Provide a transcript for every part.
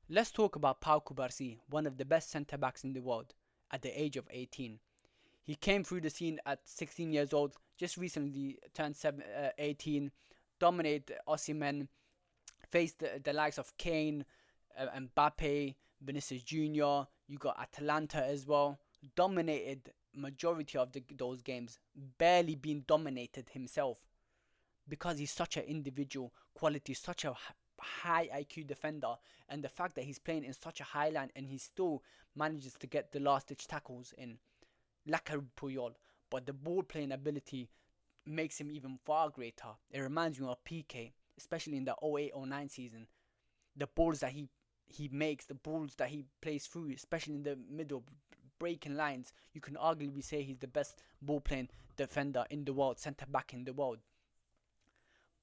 Let's talk about Pau Cubarsi, one of the best centre backs in the world at the age of 18. He came through the scene at 16 years old, just recently turned 18, dominated Osimhen, faced the likes of Kane, Mbappe, Vinicius Jr. You got Atalanta as well. Dominated majority of those games, barely being dominated himself because he's such an individual quality, such a high IQ defender, and the fact that he's playing in such a high line and he still manages to get the last ditch tackles in, like a Puyol. But the ball playing ability makes him even far greater. It reminds me of PK, especially in the 08-09 season. The balls that he makes, the balls that he plays through, especially in the middle, breaking lines. You can arguably say he's the best ball playing defender in the world, centre back in the world.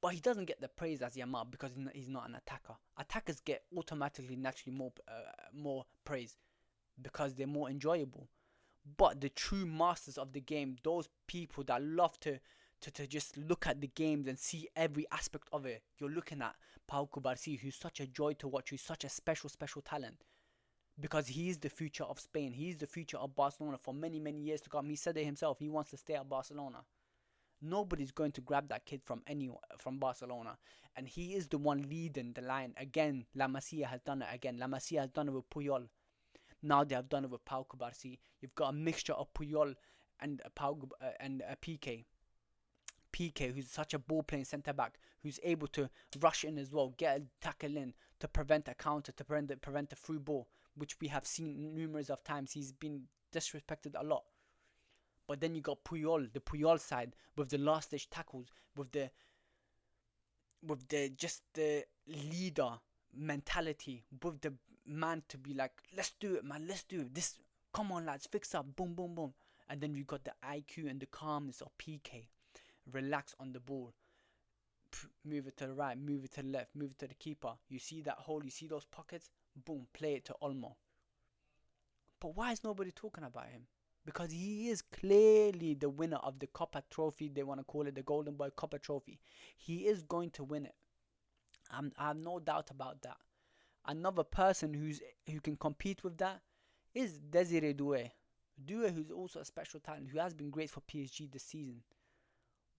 But he doesn't get the praise as Yamal because he's not an attacker. Attackers get automatically, naturally more praise because they're more enjoyable. But the true masters of the game, those people that love to just look at the games and see every aspect of it, you're looking at Pau Cubarsi, who's such a joy to watch, who's such a special talent. Because he is the future of Spain. He is the future of Barcelona for many years to come. He said it himself. He wants to stay at Barcelona. Nobody's going to grab that kid from Barcelona, and he is the one leading the line again. La Masia has done it again. La Masia has done it with Puyol. Now they have done it with Pau Cubarsi. You've got a mixture of Puyol and PK. PK, who's such a ball playing centre back, who's able to rush in as well, get a tackle in to prevent a counter, to prevent a through ball, which we have seen numerous of times. He's been disrespected a lot. But then you got Puyol, the Puyol side, with the last ditch tackles, with the just the leader mentality, with the man to be like, let's do it, man, let's do it. This, come on, lads, fix up, boom, boom, boom. And then you got the IQ and the calmness of PK, relax on the ball, move it to the right, move it to the left, move it to the keeper. You see that hole, you see those pockets, boom, play it to Olmo. But why is nobody talking about him? Because he is clearly the winner of the Copper Trophy. They want to call it the Golden Boy Copper Trophy. He is going to win it. I have no doubt about that. Another person who can compete with that is Desiree Doué. Doué, who's also a special talent, who has been great for PSG this season.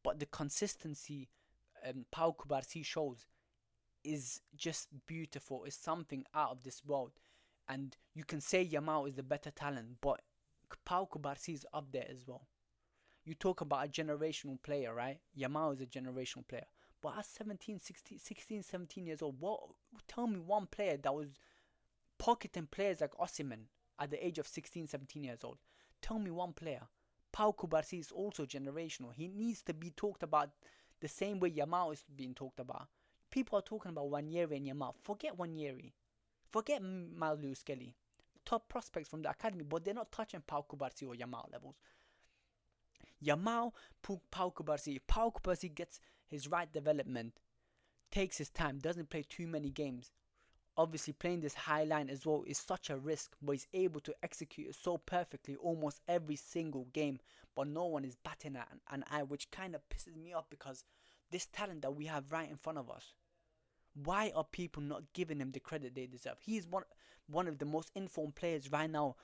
But the consistency Pau Kubarsi shows is just beautiful. It's something out of this world. And you can say Yamal is the better talent, but Pau Kubarsi is up there as well. You talk about a generational player, right? Yamal is a generational player. But at 17, 16, 16, 17 years old, what? Tell me one player that was pocketing players like Osimhen at the age of 16, 17 years old. Tell me one player. Pau Kubarsi is also generational. He needs to be talked about the same way Yamal is being talked about. People are talking about Wanyeri and Yamal. Forget Wanyeri. Forget Malu Skelly. Top prospects from the academy, but they're not touching Pau Kubarsi or Yamal levels. Yamal, Pau Kubarsi. If Pau Kubarsi gets his right development, takes his time, doesn't play too many games. Obviously, playing this high line as well is such a risk, but he's able to execute it so perfectly almost every single game. But no one is batting at an eye, which kind of pisses me off because this talent that we have right in front of us. Why are people not giving him the credit they deserve? He is one of the most informed players right now,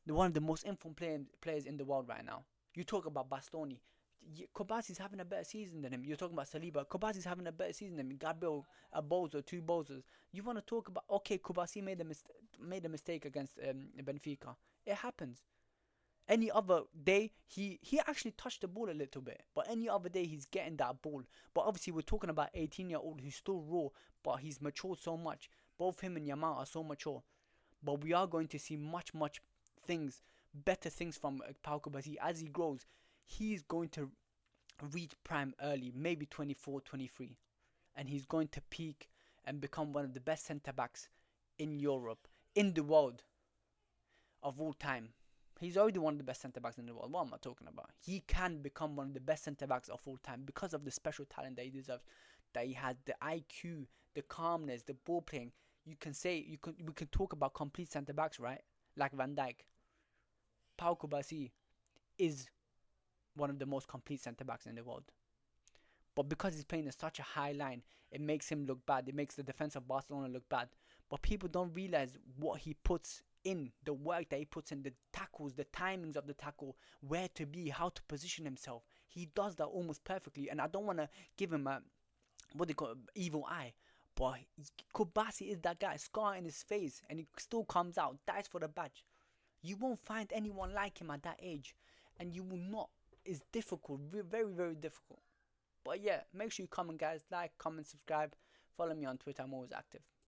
one of the most informed players in the world right now. You talk about Bastoni. Cubarsi's having a better season than him. You're talking about Saliba. Cubarsi's having a better season than him. Gabriel, a Bozo, two Bozos. You want to talk about, okay, Cubarsi made a mistake against Benfica. It happens. Any other day, he actually touched the ball a little bit. But any other day, he's getting that ball. But obviously, we're talking about 18-year-old who's still raw, but he's matured so much. Both him and Yamal are so mature. But we are going to see much things, better things from Pau Cubarsi as he grows. He's going to reach prime early, maybe 24, 23, and he's going to peak and become one of the best centre backs in Europe, in the world of all time. He's already one of the best centre backs in the world. What am I talking about? He can become one of the best centre backs of all time because of the special talent that he deserves, that he has, the IQ, the calmness, the ball playing. We can talk about complete centre backs, right? Like Van Dijk. Pau Kubasi is one of the most complete centre backs in the world. But because he's playing in such a high line, it makes him look bad. It makes the defense of Barcelona look bad. But people don't realize what he puts in, the work that he puts in, the tackles, the timings of the tackle, where to be, how to position himself. He does that almost perfectly, and I don't want to give him a what they call evil eye. But Cubarsi is that guy, scar in his face, and he still comes out, dies for the badge. You won't find anyone like him at that age, and you will not. It's difficult, very, very difficult. But yeah, make sure you comment, guys. Like, comment, subscribe. Follow me on Twitter. I'm always active.